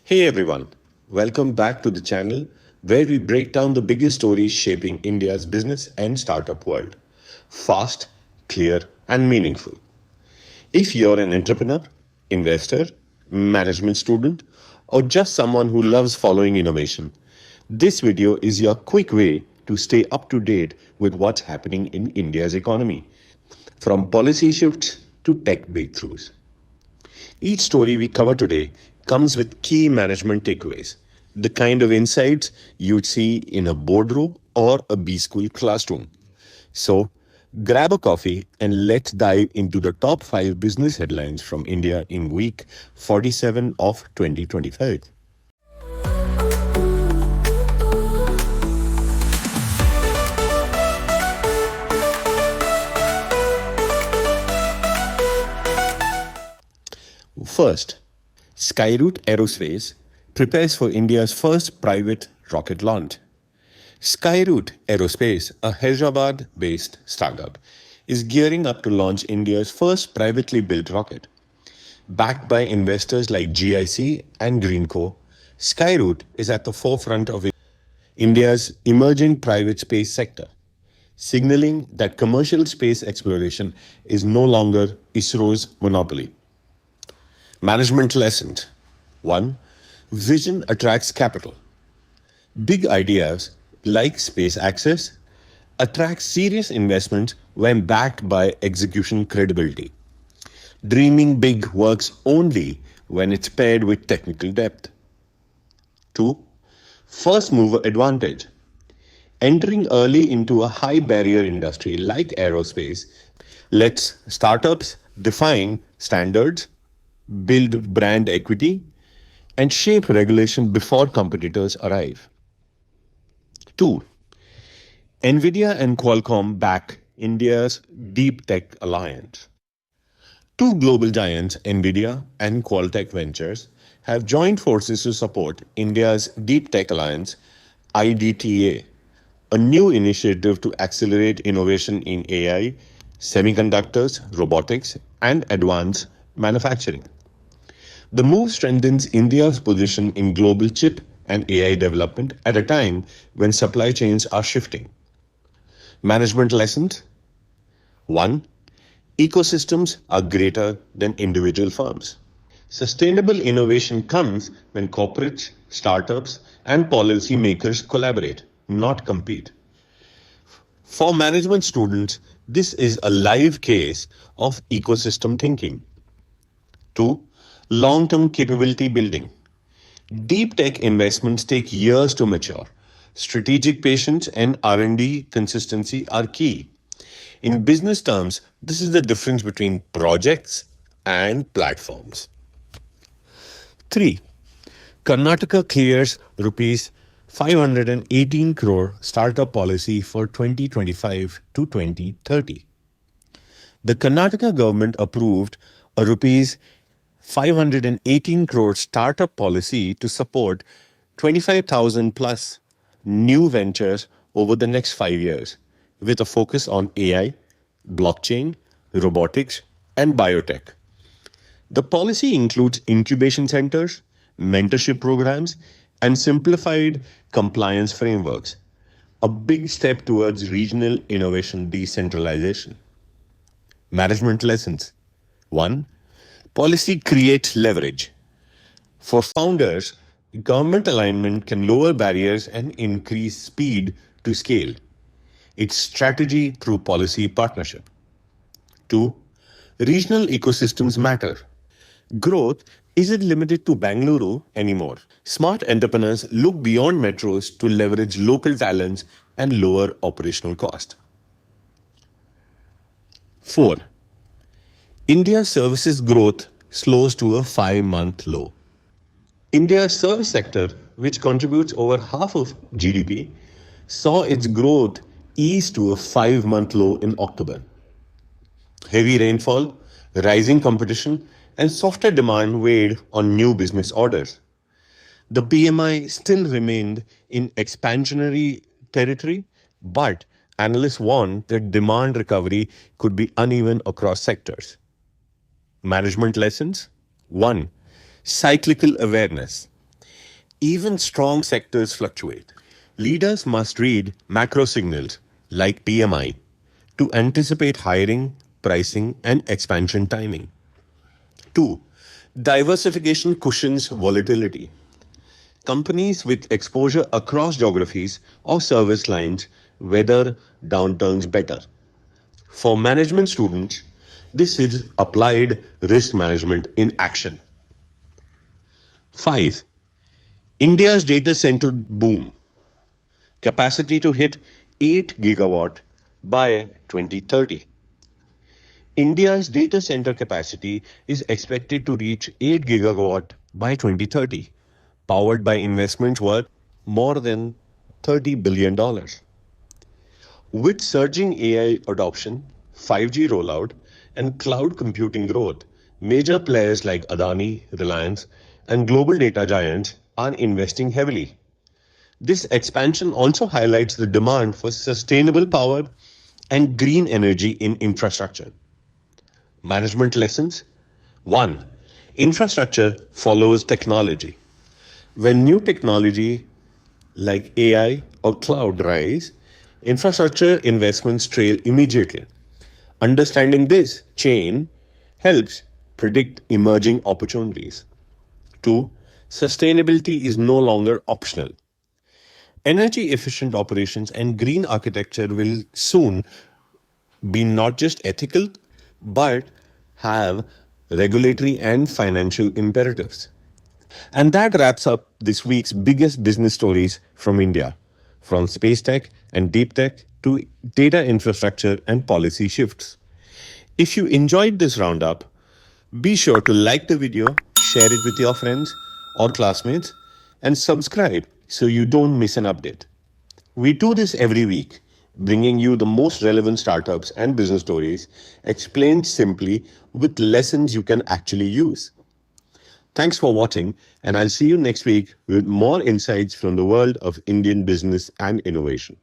Hey everyone, welcome back to the channel where we break down the biggest stories shaping India's business and startup world. Fast, clear, and meaningful. If you're an entrepreneur, investor, management student, or just someone who loves following innovation, this video is your quick way to stay up to date with what's happening in India's economy, from policy shifts to tech breakthroughs. Each story we cover today comes with key management takeaways, the kind of insights you'd see in a boardroom or a B school classroom. So, grab a coffee and let's dive into the top 5 business headlines from India in week 47 of 2025. First, Skyroot Aerospace prepares for India's first private rocket launch. Skyroot Aerospace, a Hyderabad-based startup, is gearing up to launch India's first privately built rocket. Backed by investors like GIC and Greenco, Skyroot is at the forefront of India's emerging private space sector, signaling that commercial space exploration is no longer ISRO's monopoly. Management lessons. 1. Vision attracts capital. Big ideas like space access attract serious investment when backed by execution credibility. Dreaming big works only when it's paired with technical depth. 2. First mover advantage. Entering early into a high barrier industry like aerospace lets startups define standards, build brand equity, and shape regulation before competitors arrive. 2. Nvidia and Qualcomm back India's deep tech alliance. Two global giants, Nvidia and Qualtech Ventures, have joined forces to support India's deep tech alliance, IDTA, a new initiative to accelerate innovation in AI, semiconductors, robotics, and advanced manufacturing. The move strengthens India's position in global chip and AI development at a time when supply chains are shifting. Management lessons. 1. Ecosystems are greater than individual firms. Sustainable innovation comes when corporates, startups, and policymakers collaborate, not compete. For management students, this is a live case of ecosystem thinking. 2. Long-term capability building. Deep tech investments take years to mature. Strategic patience and R&D consistency are key. In business terms, this is the difference between projects and platforms. 3. Karnataka clears rupees 518 crore startup policy for 2025 to 2030. The Karnataka government approved a rupees 518 crore startup policy to support 25,000 plus new ventures over the next 5 years, with a focus on AI, blockchain, robotics, and biotech. The policy includes incubation centers, mentorship programs, and simplified compliance frameworks, a big step towards regional innovation decentralization. Management lessons. 1. Policy creates leverage. For founders, government alignment can lower barriers and increase speed to scale. It's strategy through policy partnership. 2. Regional ecosystems matter. Growth isn't limited to Bangalore anymore. Smart entrepreneurs look beyond metros to leverage local talents and lower operational cost. 4. India's services growth slows to a 5-month low. India's service sector, which contributes over half of GDP, saw its growth ease to a 5-month low in October. Heavy rainfall, rising competition, and softer demand weighed on new business orders. The PMI still remained in expansionary territory, but analysts warn that demand recovery could be uneven across sectors. Management lessons. 1. Cyclical awareness. Even strong sectors fluctuate. Leaders must read macro signals like PMI to anticipate hiring, pricing, and expansion timing. 2. Diversification cushions volatility. Companies with exposure across geographies or service lines weather downturns better. For management students, this is applied risk management in action. 5. India's data center boom. Capacity to hit 8 gigawatt by 2030. India's data center capacity is expected to reach 8 gigawatt by 2030, powered by investments worth more than $30 billion. With surging AI adoption, 5G rollout, and cloud computing growth, major players like Adani, Reliance, and global data giants are investing heavily. This expansion also highlights the demand for sustainable power and green energy in infrastructure. Management lessons 1. Infrastructure follows technology. When new technology like AI or cloud rise, infrastructure investments trail immediately. Understanding this chain helps predict emerging opportunities. 2. Sustainability is no longer optional. Energy efficient operations and green architecture will soon be not just ethical, but have regulatory and financial imperatives. And that wraps up this week's biggest business stories from India, from space tech and deep tech to data infrastructure and policy shifts. If you enjoyed this roundup, be sure to like the video, share it with your friends or classmates, and subscribe so you don't miss an update. We do this every week, bringing you the most relevant startups and business stories explained simply with lessons you can actually use. Thanks for watching, and I'll see you next week with more insights from the world of Indian business and innovation.